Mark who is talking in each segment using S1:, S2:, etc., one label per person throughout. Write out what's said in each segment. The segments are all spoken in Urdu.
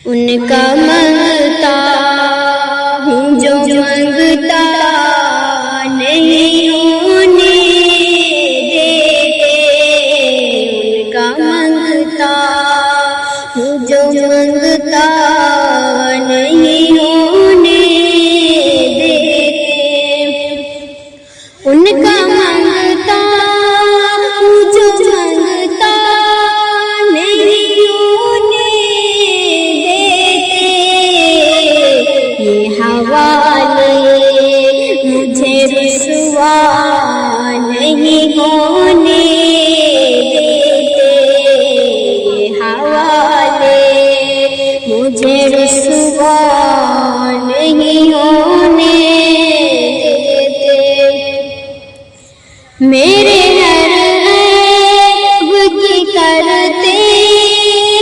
S1: ان کا منگتا ہوں جو منگتا نہیں ہونے دیتے، ان کا منگتا ہوں جو منگتا نہیں ہونے دیتے، ان کا منگتا ہوں جو منگتا نہیں ہونے دیتے، یہ حوالے مجھے رسوا نہیں ہونے دیتے، یہ حوالے مجھے رسوا نہیں ہونے دیتے، میرے ہر عیب کی کرتے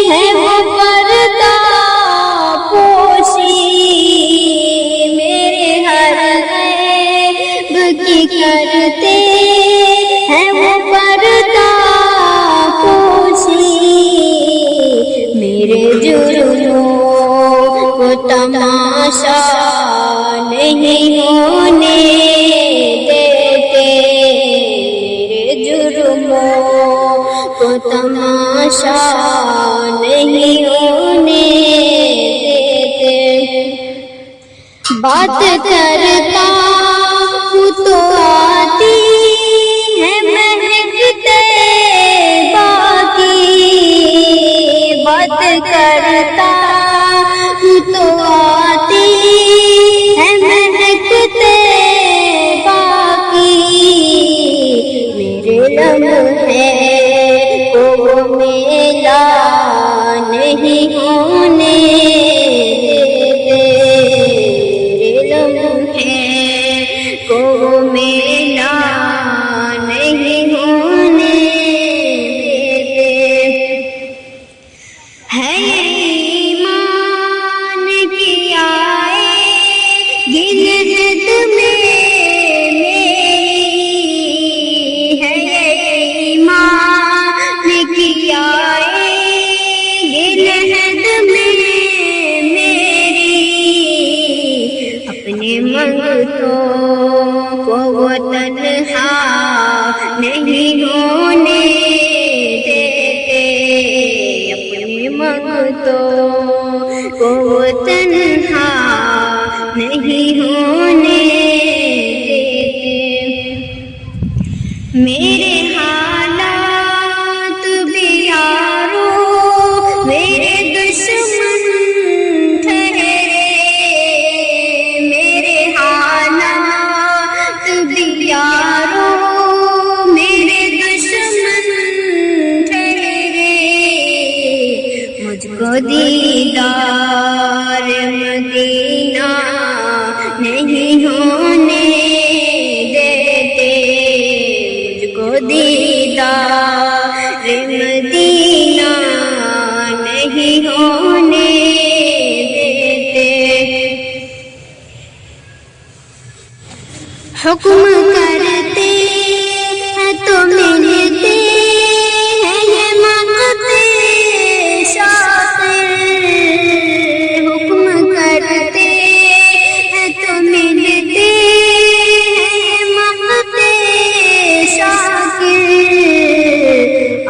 S1: ہیں وہ پردہ پوشی، میرے ہر عیب کی کرتے ہیں وہ پردہ پوشی، میرے جرموں کو تماشا نہیں ہونے دیتے، میرے جرموں کو تماشا نہیں ہونے دیتے، بات کرتا ہوں تو آتی ہے مہکتے باقی، بات کرتا ہوں تو آتی ہے مہکتے باقی، میرے لمحے کو میلا نہیں ہونے دیتے، میرے لمحے کو میلا نہیں ہونے دیتے، ہے ایمان کی آئے گلد میں میری، ہے ایمان کی آئے گلد میں میری، اپنے منگتوں کو وہ تنہا نہیں ہونے دیتے، اپنے منگتوں کو وہ تنہا نہیں ہونے دیتے، میرے حالات بھی یارو میرے دشمن ٹھہرے، میرے حالات بھی یارو میرے دشمن ٹھہرے، مجھ کو دیدار مدینہ نہیں ہونے دیتے، مجھ کو دیدار مدینہ نہیں ہونے دیتے، حکم کرتے ہیں تو ملتے ہیں یہ مانگتے شاطر، حکم کرتے ہیں تو ملتے ہیں مانگتے شاکر،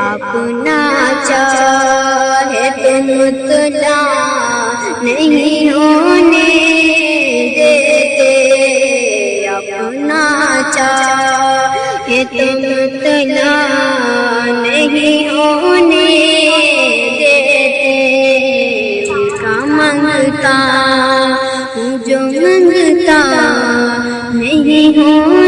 S1: اپنا چاہے تو مطلع نہیں ہونے دیتے، اپنا چاہے تو مطلع نہیں ہونے دیتے، ان کا منگتا ہوں جو منگتا نہیں ہونے